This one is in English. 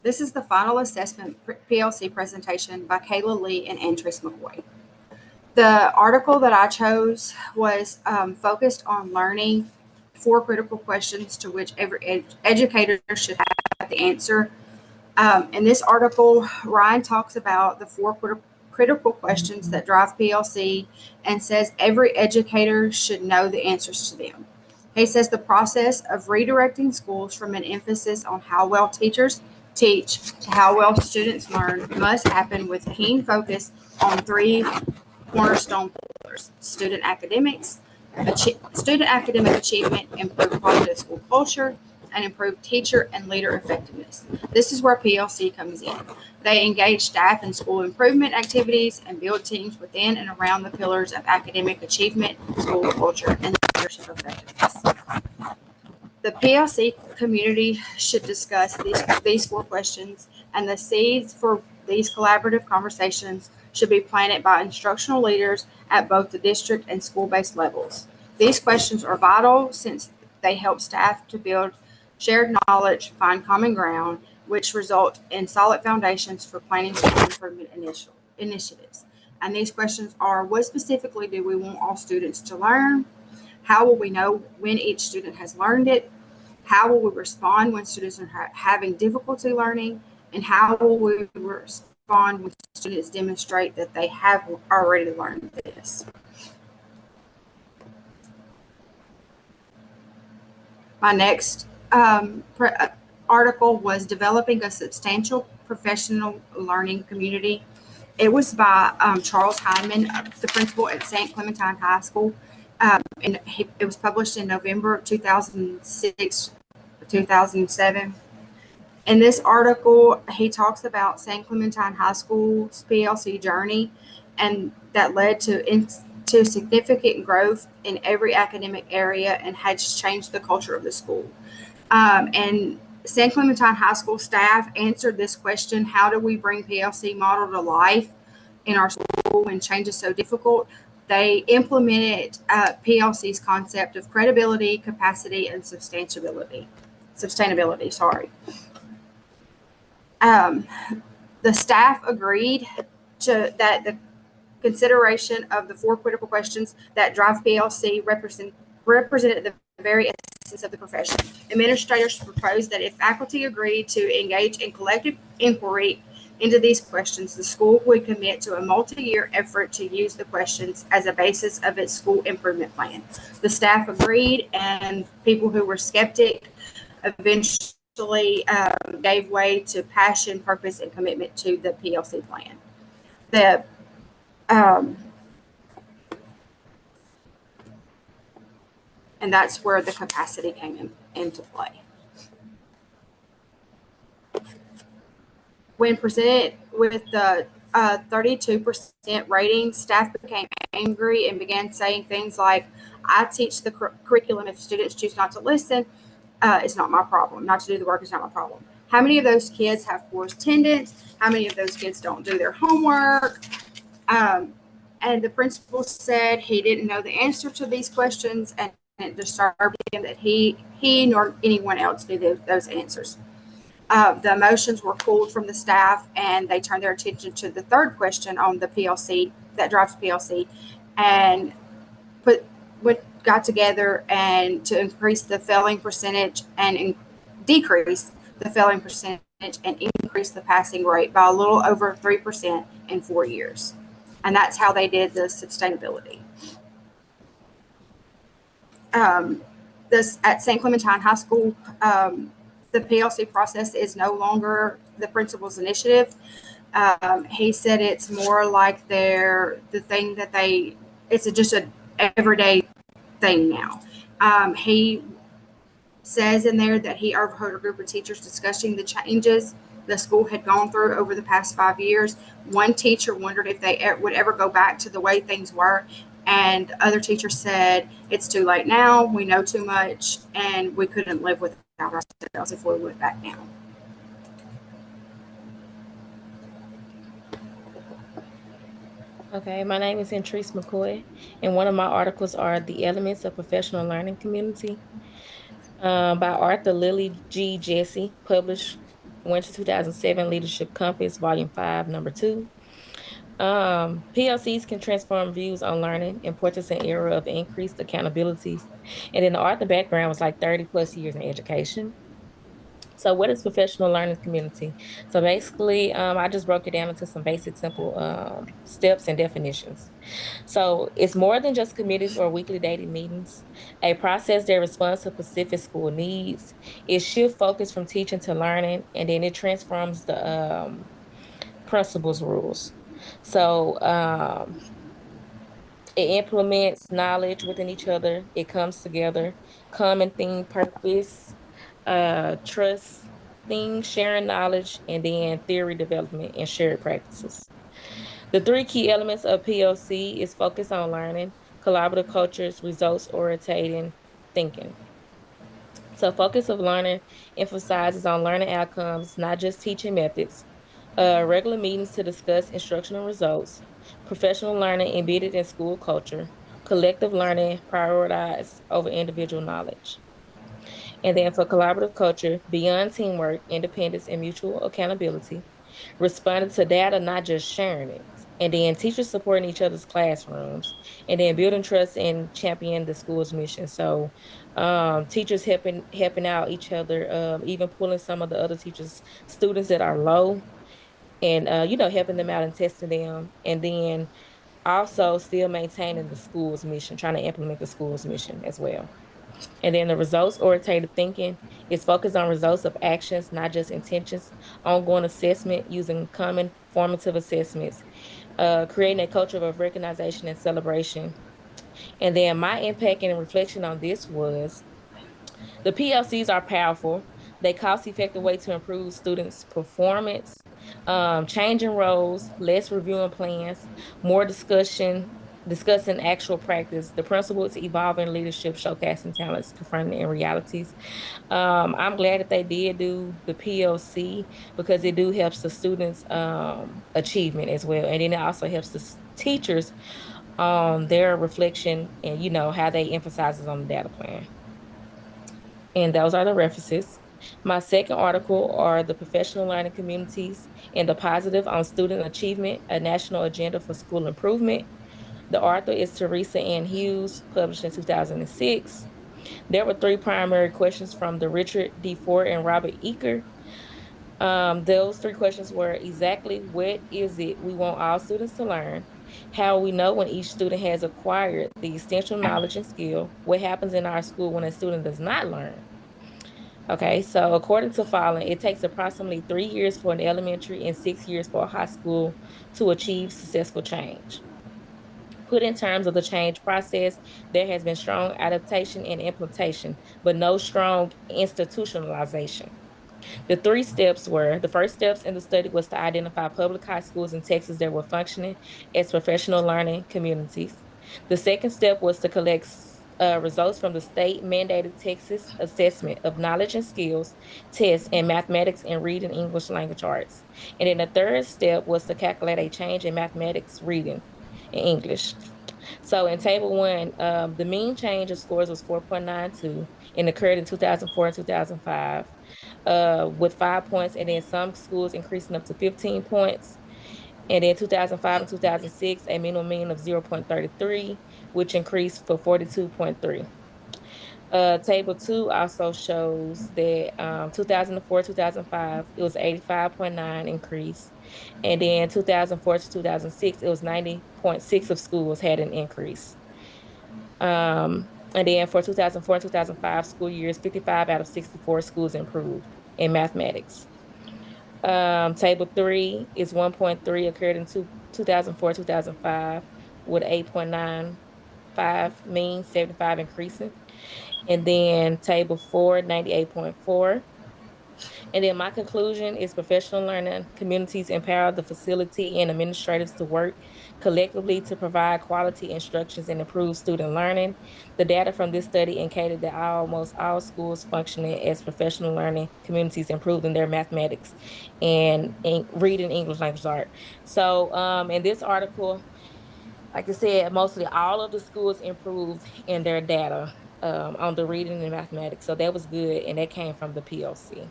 This is the final assessment PLC presentation by Kayla Lee and Andres McCoy. The article that I chose was focused on learning 4 critical questions to which every educator should have the answer. In this article, Ryan talks about the 4 critical questions that drive PLC and says every educator should know the answers to them. He says the process of redirecting schools from an emphasis on how well teachers teach to how well students learn must happen with keen focus on 3 cornerstone pillars: student academic achievement, improved positive school culture, and improved teacher and leader effectiveness. This is where PLC comes in. They engage staff in school improvement activities and build teams within and around the pillars of academic achievement, school culture, and leadership effectiveness. The PLC community should discuss these 4 questions, and the seeds for these collaborative conversations should be planted by instructional leaders at both the district and school-based levels. These questions are vital since they help staff to build shared knowledge, find common ground, which result in solid foundations for planning school improvement initiatives. And these questions are: what specifically do we want all students to learn? How will we know when each student has learned it? How will we respond when students are having difficulty learning? And how will we respond when students demonstrate that they have already learned this? My next article was developing a substantial professional learning community. It was by Charles Hyman, the principal at St. Clementine High School. And it was published in November of 2006, 2007. In this article, he talks about St. Clementine High School's PLC journey, and that led to significant growth in every academic area and has changed the culture of the school. And St. Clementine High School staff answered this question: how do we bring PLC model to life in our school when change is so difficult? They implemented PLC's concept of credibility, capacity, and sustainability. The staff agreed that the consideration of the 4 critical questions that drive PLC represented the very essence of the profession. Administrators proposed that if faculty agreed to engage in collective inquiry into these questions, the school would commit to a multi-year effort to use the questions as a basis of its school improvement plan. The staff agreed, and people who were skeptic eventually gave way to passion, purpose, and commitment to the PLC plan. And that's where the capacity came into play. When presented with the 32% rating, staff became angry and began saying things like, I teach the curriculum. If students choose not to listen, it's not my problem. Not to do the work is not my problem. How many of those kids have poor attendance? How many of those kids don't do their homework? And the principal said he didn't know the answer to these questions, and it disturbed him that he nor anyone else knew those answers. The emotions were cooled from the staff, and they turned their attention to the 3rd question on the PLC that drives PLC, and got together and to increase the failing percentage and decrease the failing percentage and increase the passing rate by a little over 3% in 4 years. And that's how they did the sustainability. At St. Clementine High School, the PLC process is no longer the principal's initiative. He said it's more like it's just an everyday thing now. He says in there that he overheard a group of teachers discussing the changes the school had gone through over the past 5 years. One teacher wondered if they would ever go back to the way things were, and other teachers said, it's too late now, we know too much, and we couldn't live without ourselves if we went back now. Okay, my name is Andres McCoy, and one of my articles are The Elements of Professional Learning Community by Arthur Lilly G. Jesse, published Winter 2007 Leadership Compass, Volume 5, Number 2. PLCs can transform views on learning, importance and era of increased accountabilities. And then the author background was like 30 plus years in education. So what is professional learning community? So basically, I just broke it down into some basic, simple steps and definitions. So it's more than just committees or weekly daily meetings, a process that responds to specific school needs. It shifts focus from teaching to learning, and then it transforms the principles rules. So it implements knowledge within each other. It comes together, common theme, purpose, trust, things, sharing knowledge, and then theory development and shared practices. The three key elements of PLC is focus on learning, collaborative cultures, results orientating thinking. So focus of learning emphasizes on learning outcomes, not just teaching methods. Regular meetings to discuss instructional results, professional learning embedded in school culture, collective learning prioritized over individual knowledge. And then for collaborative culture, beyond teamwork, independence, and mutual accountability, responding to data, not just sharing it. And then teachers supporting each other's classrooms, and then building trust and championing the school's mission. So, teachers helping out each other, even pulling some of the other teachers' students that are low, and helping them out and testing them, and then also still maintaining the school's mission, trying to implement the school's mission as well. And then the results oriented thinking is focused on results of actions, not just intentions. Ongoing assessment using common formative assessments, creating a culture of recognition and celebration. And then my impact and reflection on this was the PLCs are powerful. They cost-effective way to improve students' performance, changing roles, less reviewing plans, more discussing actual practice. The principle is evolving leadership, showcasing talents, confronting in realities. I'm glad that they did do the PLC because it do helps the students' achievement as well, and then it also helps the teachers their reflection and how they emphasizes on the data plan. And those are the references. My second article are the professional learning communities and the positive on student achievement, a national agenda for school improvement. The author is Teresa Ann Hughes, published in 2006. There were three primary questions from the Richard D. Ford and Robert Eaker. Those three questions were exactly what is it we want all students to learn? How we know when each student has acquired the essential knowledge and skill? What happens in our school when a student does not learn? Okay, so according to Fallon, it takes approximately 3 years for an elementary and 6 years for a high school to achieve successful change. Put in terms of the change process, there has been strong adaptation and implementation, but no strong institutionalization. The three steps were the first steps in the study was to identify public high schools in Texas that were functioning as professional learning communities. The second step was to collect results from the state mandated Texas assessment of knowledge and skills tests in mathematics and reading English language arts. And then the third step was to calculate a change in mathematics reading in English. So in table one, the mean change of scores was 4.92 and occurred in 2004 and 2005 with 5 points, and then some schools increasing up to 15 points. And then 2005 and 2006, a minimum mean of 0.33, which increased for 42.3. Table two also shows that 2004 2005, it was 85.9 increase. And then 2004 to 2006, it was 90.6 of schools had an increase. And then for 2004 and 2005 school years, 55 out of 64 schools improved in mathematics. Table three is 1.3 occurred in 2004, 2005 with 8.95 mean, 75 increasing. And then table four, 98.4. And then my conclusion is professional learning communities empower the facility and administrators to work collectively to provide quality instructions and improve student learning. The data from this study indicated that almost all schools functioning as professional learning communities improved in their mathematics and reading English language art. So in this article, like I said, mostly all of the schools improved in their data on the reading and mathematics. So that was good. And that came from the PLC.